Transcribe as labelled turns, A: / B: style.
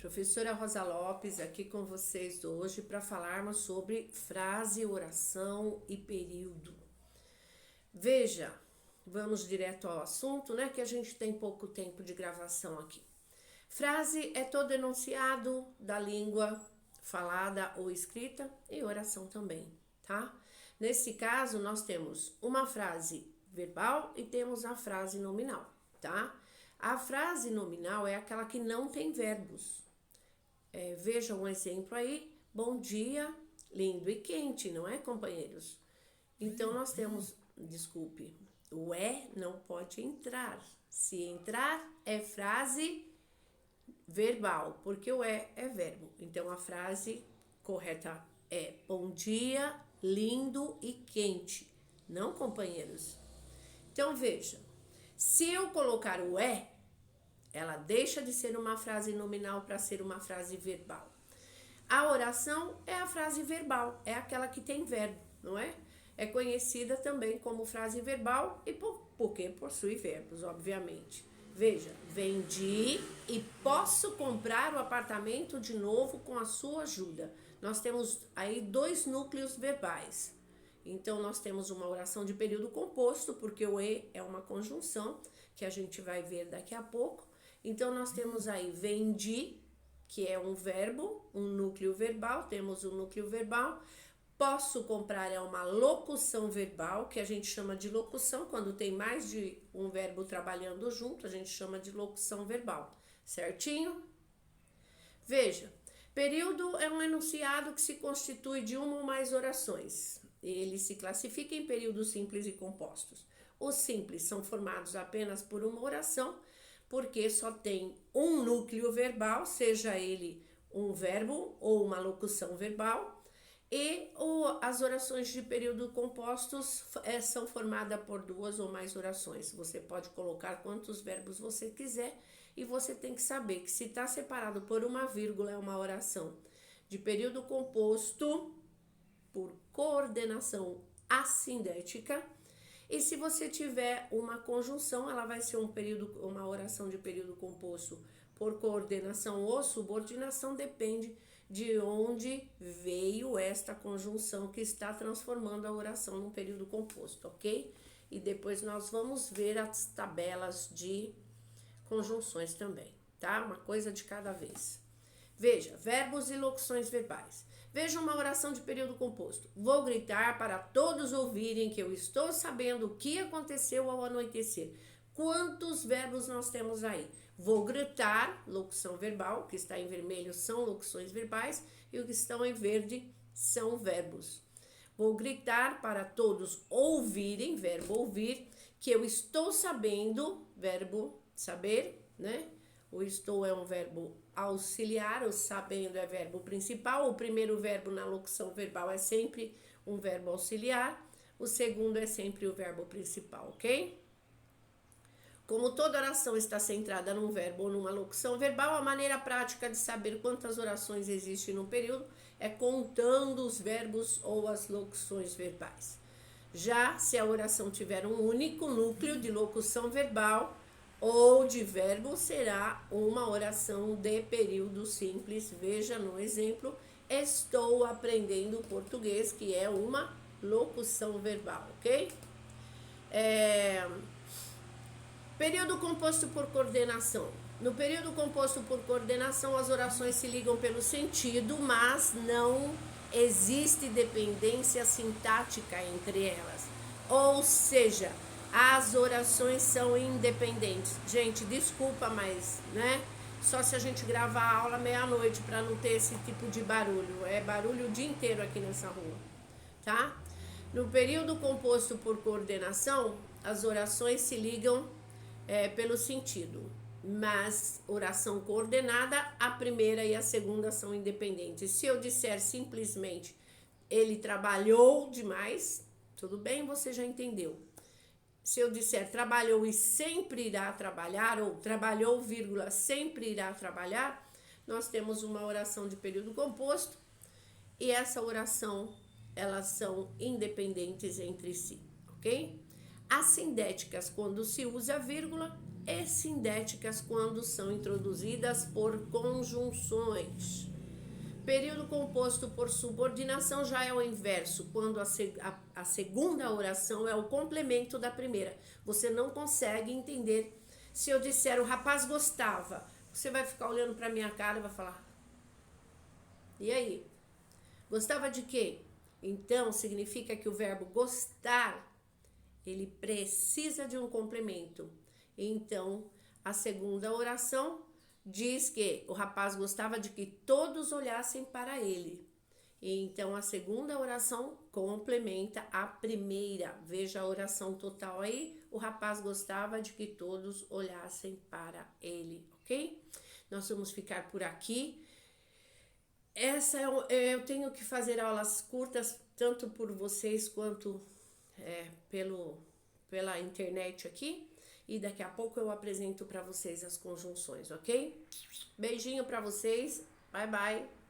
A: Professora Rosa Lopes aqui com vocês hoje para falarmos sobre frase, oração e período. Veja, vamos direto ao assunto, né? Que a gente tem pouco tempo de gravação aqui. Frase é todo enunciado da língua falada ou escrita e oração também, tá? Nesse caso, nós temos uma frase verbal e temos a frase nominal, tá? A frase nominal é aquela que não tem verbos. Veja um exemplo aí, bom dia, lindo e quente, não é, companheiros? Então, nós temos, desculpe, o não pode entrar. Se entrar, é frase verbal, porque o é verbo. Então, a frase correta é bom dia, lindo e quente, não, companheiros? Então, veja, se eu colocar o ela deixa de ser uma frase nominal para ser uma frase verbal. A oração é a frase verbal, é aquela que tem verbo, não é? É conhecida também como frase verbal e porque possui verbos, obviamente. Veja, vendi e posso comprar o apartamento de novo com a sua ajuda. Nós temos aí dois núcleos verbais. Então, nós temos uma oração de período composto, porque o é uma conjunção, que a gente vai ver daqui a pouco. Então, nós temos aí vendi, que é um verbo, um núcleo verbal, temos um núcleo verbal. Posso comprar é uma locução verbal, que a gente chama de locução, quando tem mais de um verbo trabalhando junto, a gente chama de locução verbal, certinho? Veja, período é um enunciado que se constitui de uma ou mais orações. Ele se classifica em períodos simples e compostos. Os simples são formados apenas por uma oração, porque só tem um núcleo verbal, seja ele um verbo ou uma locução verbal, e as orações de período compostos são formadas por duas ou mais orações. Você pode colocar quantos verbos você quiser e você tem que saber que se está separado por uma vírgula é uma oração de período composto por coordenação assindética. E se você tiver uma conjunção, ela vai ser uma oração de período composto por coordenação ou subordinação, depende de onde veio esta conjunção que está transformando a oração num período composto, ok? E depois nós vamos ver as tabelas de conjunções também, tá? Uma coisa de cada vez. Veja, verbos e locuções verbais. Veja uma oração de período composto. Vou gritar para todos ouvirem que eu estou sabendo o que aconteceu ao anoitecer. Quantos verbos nós temos aí? Vou gritar, locução verbal, o que está em vermelho são locuções verbais e o que estão em verde são verbos. Vou gritar para todos ouvirem, verbo ouvir, que eu estou sabendo, verbo saber, né? O estou é um verbo auxiliar, o sabendo é verbo principal. O primeiro verbo na locução verbal é sempre um verbo auxiliar. O segundo é sempre o verbo principal, ok? Como toda oração está centrada num verbo ou numa locução verbal, a maneira prática de saber quantas orações existem no período é contando os verbos ou as locuções verbais. Já se a oração tiver um único núcleo de locução verbal ou de verbo, será uma oração de período simples. Veja no exemplo, estou aprendendo português, que é uma locução verbal, ok? Período composto por coordenação. No período composto por coordenação, as orações se ligam pelo sentido, mas não existe dependência sintática entre elas. Ou seja, as orações são independentes. Gente, desculpa, mas, né? Só se a gente gravar a aula meia-noite para não ter esse tipo de barulho. É barulho o dia inteiro aqui nessa rua, tá? No período composto por coordenação, as orações se ligam pelo sentido. Mas oração coordenada, a primeira e a segunda são independentes. Se eu disser simplesmente ele trabalhou demais, tudo bem, você já entendeu. Se eu disser trabalhou e sempre irá trabalhar, ou trabalhou, vírgula, sempre irá trabalhar, nós temos uma oração de período composto e essa oração, elas são independentes entre si, ok? Assindéticas, quando se usa vírgula, e sindéticas quando são introduzidas por conjunções. Período composto por subordinação já é o inverso, quando a segunda oração é o complemento da primeira. Você não consegue entender. Se eu disser o rapaz gostava, você vai ficar olhando para minha cara e vai falar: e aí? Gostava de quê? Então, significa que o verbo gostar, ele precisa de um complemento. Então, a segunda oração diz que o rapaz gostava de que todos olhassem para ele. Então, a segunda oração complementa a primeira. Veja a oração total aí. O rapaz gostava de que todos olhassem para ele, ok? Nós vamos ficar por aqui. Eu tenho que fazer aulas curtas, tanto por vocês quanto pela internet aqui. E daqui a pouco eu apresento para vocês as conjunções, ok? Beijinho para vocês. Bye, bye.